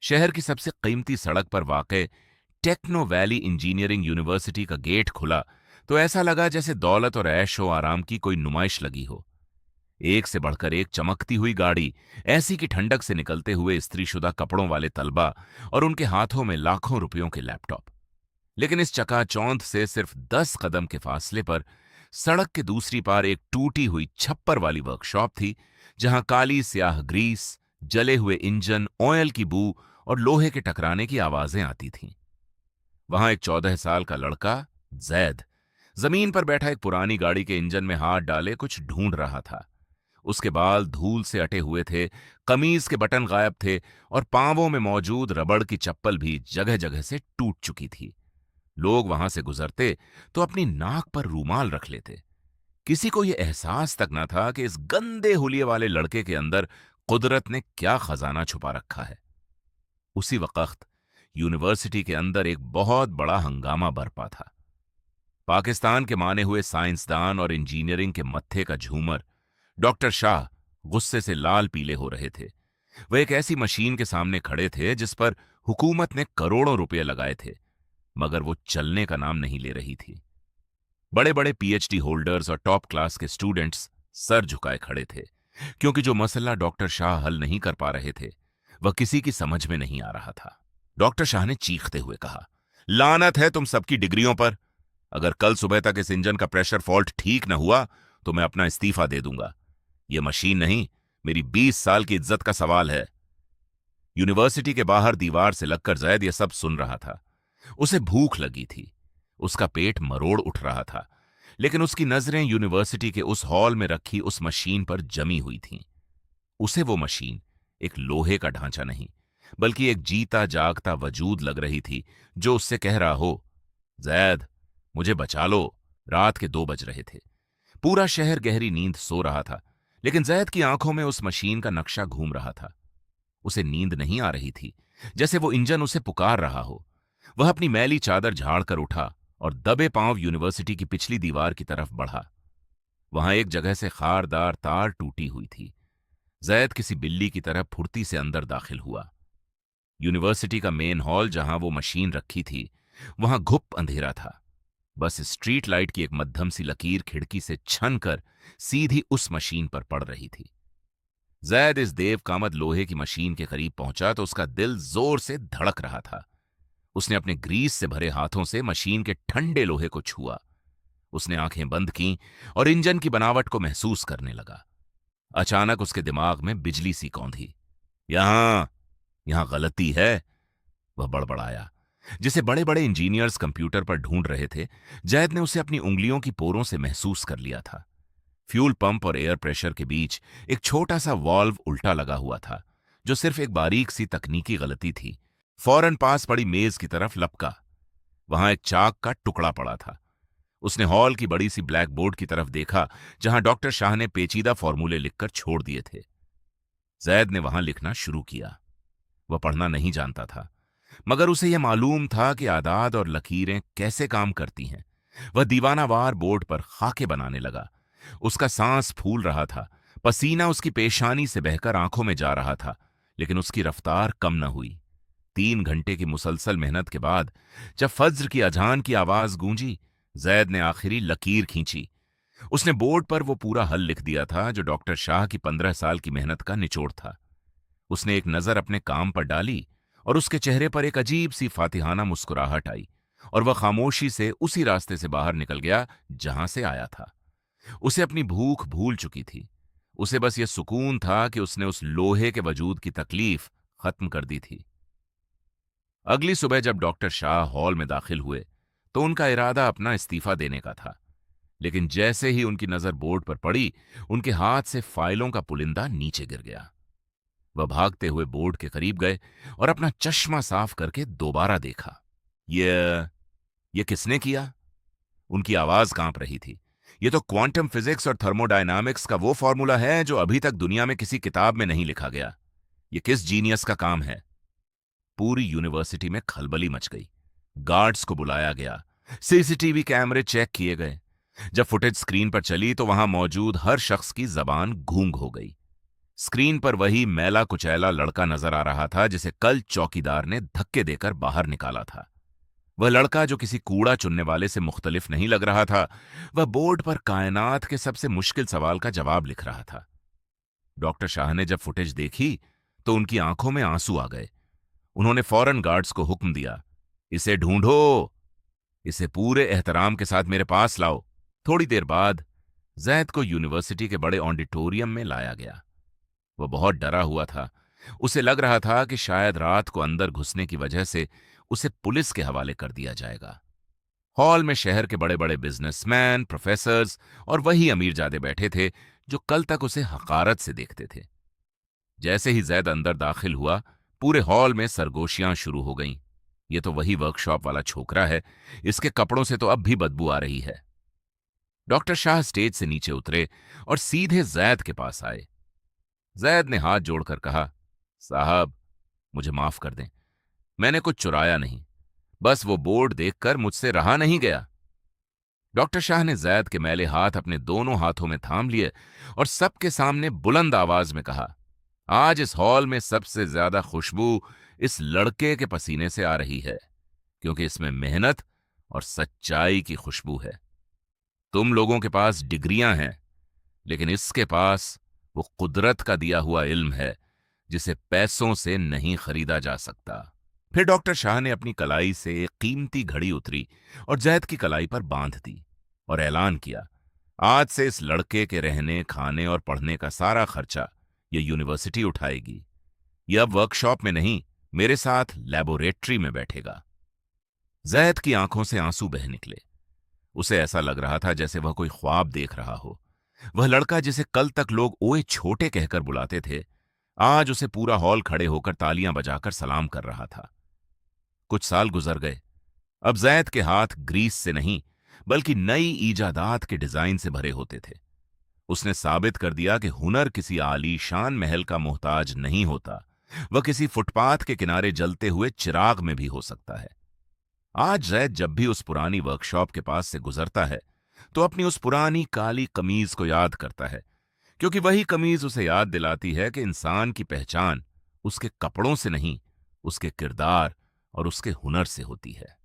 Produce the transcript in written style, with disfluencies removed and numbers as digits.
शहर की सबसे कीमती सड़क पर वाक़ टेक्नो वैली इंजीनियरिंग यूनिवर्सिटी का गेट खुला तो ऐसा लगा जैसे दौलत और ऐशो आराम की कोई नुमाइश लगी हो। एक से बढ़कर एक चमकती हुई गाड़ी, ऐसी कि ठंडक से निकलते हुए इस्त्रीशुदा कपड़ों वाले तलबा और उनके हाथों में लाखों रुपयों के लैपटॉप। लेकिन इस चकाचौंध से सिर्फ 10 कदम के फासले पर सड़क के दूसरी पार एक टूटी हुई छप्पर वाली वर्कशॉप थी, जहां काली स्याह ग्रीस, जले हुए इंजन, ऑयल की बू और लोहे के टकराने की आवाजें आती थीं। वहां एक 14 साल का लड़का, जैद, जमीन पर बैठा एक पुरानी गाड़ी के इंजन में हाथ डाले कुछ ढूंढ रहा था। उसके बाल धूल से अटे हुए थे, कमीज के बटन गायब थे और पांवों में मौजूद रबड़ की चप्पल भी जगह जगह से टूट चुकी थी। लोग वहां से गुजरते तो अपनी नाक पर रूमाल रख लेते। किसी को यह एहसास तक न था कि इस गंदे हुलिये वाले लड़के के अंदर कुदरत ने क्या खजाना छुपा रखा है। उसी वक्त यूनिवर्सिटी के अंदर एक बहुत बड़ा हंगामा बरपा था। पाकिस्तान के माने हुए साइंसदान और इंजीनियरिंग के मत्थे का झूमर डॉक्टर शाह गुस्से से लाल पीले हो रहे थे। वह एक ऐसी मशीन के सामने खड़े थे जिस पर हुकूमत ने करोड़ों रुपए लगाए थे, मगर वो चलने का नाम नहीं ले रही थी। बड़े बड़े पीएचडी होल्डर्स और टॉप क्लास के स्टूडेंट्स सर झुकाए खड़े थे, क्योंकि जो मसला डॉक्टर शाह हल नहीं कर पा रहे थे वह किसी की समझ में नहीं आ रहा था। डॉक्टर शाह ने चीखते हुए कहा, लानत है तुम सबकी डिग्रियों पर। अगर कल सुबह तक इस इंजन का प्रेशर फॉल्ट ठीक न हुआ तो मैं अपना इस्तीफा दे दूंगा। यह मशीन नहीं, मेरी 20 साल की इज्जत का सवाल है। यूनिवर्सिटी के बाहर दीवार से लगकर जैद यह सब सुन रहा था। उसे भूख लगी थी, उसका पेट मरोड़ उठ रहा था, लेकिन उसकी नजरें यूनिवर्सिटी के उस हॉल में रखी उस मशीन पर जमी हुई थीं। उसे वो मशीन एक लोहे का ढांचा नहीं, बल्कि एक जीता जागता वजूद लग रही थी, जो उससे कह रहा हो, जैद, मुझे बचा लो। रात के 2 बज रहे थे। पूरा शहर गहरी नींद सो रहा था, लेकिन जैद की आंखों में उस मशीन का नक्शा घूम रहा था। उसे नींद नहीं आ रही थी, जैसे वो इंजन उसे पुकार रहा हो। वह अपनी मैली चादर झाड़ कर उठा और दबे पांव यूनिवर्सिटी की पिछली दीवार की तरफ बढ़ा। वहां एक जगह से खारदार तार टूटी हुई थी। जैद किसी बिल्ली की तरह फुर्ती से अंदर दाखिल हुआ। यूनिवर्सिटी का मेन हॉल, जहां वो मशीन रखी थी, वहां घुप अंधेरा था। बस स्ट्रीट लाइट की एक मध्यम सी लकीर खिड़की से छन कर सीधी उस मशीन पर पड़ रही थी। जैद इस देव कामद लोहे की मशीन के करीब पहुंचा तो उसका दिल जोर से धड़क रहा था। उसने अपने ग्रीस से भरे हाथों से मशीन के ठंडे लोहे को छुआ। उसने आंखें बंद की और इंजन की बनावट को महसूस करने लगा। अचानक उसके दिमाग में बिजली सी कौंधी। यहां यहां गलती है, वह बड़बड़ाया। जिसे बड़े बड़े इंजीनियर्स कंप्यूटर पर ढूंढ रहे थे, जैद ने उसे अपनी उंगलियों की पोरों से महसूस कर लिया था। फ्यूल पंप और एयर प्रेशर के बीच एक छोटा सा वाल्व उल्टा लगा हुआ था, जो सिर्फ एक बारीक सी तकनीकी गलती थी। फौरन पास पड़ी मेज की तरफ लपका। वहां एक चाक का टुकड़ा पड़ा था। उसने हॉल की बड़ी सी ब्लैक बोर्ड की तरफ देखा, जहां डॉक्टर शाह ने पेचीदा फॉर्मूले लिखकर छोड़ दिए थे। जैद ने वहां लिखना शुरू किया। वह पढ़ना नहीं जानता था, मगर उसे यह मालूम था कि आदाद और लकीरें कैसे काम करती हैं। वह दीवानावार बोर्ड पर खाके बनाने लगा। उसका सांस फूल रहा था, पसीना उसकी पेशानी से बहकर आंखों में जा रहा था, लेकिन उसकी रफ्तार कम न हुई। 3 घंटे की मुसलसल मेहनत के बाद जब फज्र की अजान की आवाज गूंजी, जैद ने आखिरी लकीर खींची। उसने बोर्ड पर वो पूरा हल लिख दिया था जो डॉक्टर शाह की 15 साल की मेहनत का निचोड़ था। उसने एक नजर अपने काम पर डाली और उसके चेहरे पर एक अजीब सी फातिहाना मुस्कुराहट आई, और वह खामोशी से उसी रास्ते से बाहर निकल गया जहां से आया था। उसे अपनी भूख भूल चुकी थी। उसे बस यह सुकून था कि उसने उस लोहे के वजूद की तकलीफ खत्म कर दी थी। अगली सुबह जब डॉक्टर शाह हॉल में दाखिल हुए तो उनका इरादा अपना इस्तीफा देने का था, लेकिन जैसे ही उनकी नजर बोर्ड पर पड़ी, उनके हाथ से फाइलों का पुलिंदा नीचे गिर गया। वह भागते हुए बोर्ड के करीब गए और अपना चश्मा साफ करके दोबारा देखा। ये किसने किया? उनकी आवाज कांप रही थी। यह तो क्वांटम फिजिक्स और थर्मोडायनामिक्स का वो फॉर्मूला है जो अभी तक दुनिया में किसी किताब में नहीं लिखा गया। यह किस जीनियस का काम है? पूरी यूनिवर्सिटी में खलबली मच गई। गार्ड्स को बुलाया गया, सीसीटीवी कैमरे चेक किए गए। जब फुटेज स्क्रीन पर चली तो वहां मौजूद हर शख्स की जबान गूंग हो गई। स्क्रीन पर वही मैला कुचैला लड़का नजर आ रहा था जिसे कल चौकीदार ने धक्के देकर बाहर निकाला था। वह लड़का जो किसी कूड़ा चुनने वाले से मुख्तलिफ नहीं लग रहा था, वह बोर्ड पर कायनात के सबसे मुश्किल सवाल का जवाब लिख रहा था। डॉक्टर शाह ने जब फुटेज देखी तो उनकी आंखों में आंसू आ गए। उन्होंने फौरन गार्ड्स को हुक्म दिया, इसे ढूंढो, इसे पूरे एहतराम के साथ मेरे पास लाओ। थोड़ी देर बाद जैद को यूनिवर्सिटी के बड़े ऑडिटोरियम में लाया गया। वह बहुत डरा हुआ था। उसे लग रहा था कि शायद रात को अंदर घुसने की वजह से उसे पुलिस के हवाले कर दिया जाएगा। हॉल में शहर के बड़े बड़े बिजनेसमैन, प्रोफेसर्स और वही अमीरजादे बैठे थे जो कल तक उसे हकारत से देखते थे। जैसे ही जैद अंदर दाखिल हुआ, पूरे हॉल में सरगोशियां शुरू हो गईं। ये तो वही वर्कशॉप वाला छोकरा है, इसके कपड़ों से तो अब भी बदबू आ रही है। डॉक्टर शाह स्टेज से नीचे उतरे और सीधे जैद के पास आए। जैद ने हाथ जोड़कर कहा, साहब, मुझे माफ कर दें, मैंने कुछ चुराया नहीं, बस वो बोर्ड देखकर मुझसे रहा नहीं गया। डॉक्टर शाह ने जैद के मैले हाथ अपने दोनों हाथों में थाम लिए और सबके सामने बुलंद आवाज में कहा, आज इस हॉल में सबसे ज्यादा खुशबू इस लड़के के पसीने से आ रही है, क्योंकि इसमें मेहनत और सच्चाई की खुशबू है। तुम लोगों के पास डिग्रियां हैं, लेकिन इसके पास वो कुदरत का दिया हुआ इल्म है जिसे पैसों से नहीं खरीदा जा सकता। फिर डॉक्टर शाह ने अपनी कलाई से एक कीमती घड़ी उतरी और जैद की कलाई पर बांध दी और ऐलान किया, आज से इस लड़के के रहने, खाने और पढ़ने का सारा खर्चा ये यूनिवर्सिटी उठाएगी। यह अब वर्कशॉप में नहीं, मेरे साथ लैबोरेटरी में बैठेगा। जैद की आंखों से आंसू बह निकले। उसे ऐसा लग रहा था जैसे वह कोई ख्वाब देख रहा हो। वह लड़का जिसे कल तक लोग ओए छोटे कहकर बुलाते थे, आज उसे पूरा हॉल खड़े होकर तालियां बजाकर सलाम कर रहा था। कुछ साल गुजर गए। अब जैद के हाथ ग्रीस से नहीं, बल्कि नई ईजादात के डिजाइन से भरे होते थे। उसने साबित कर दिया कि हुनर किसी आलीशान महल का मोहताज नहीं होता, वह किसी फुटपाथ के किनारे जलते हुए चिराग में भी हो सकता है। आज जैद जब भी उस पुरानी वर्कशॉप के पास से गुजरता है तो अपनी उस पुरानी काली कमीज को याद करता है, क्योंकि वही कमीज उसे याद दिलाती है कि इंसान की पहचान उसके कपड़ों से नहीं, उसके किरदार और उसके हुनर से होती है।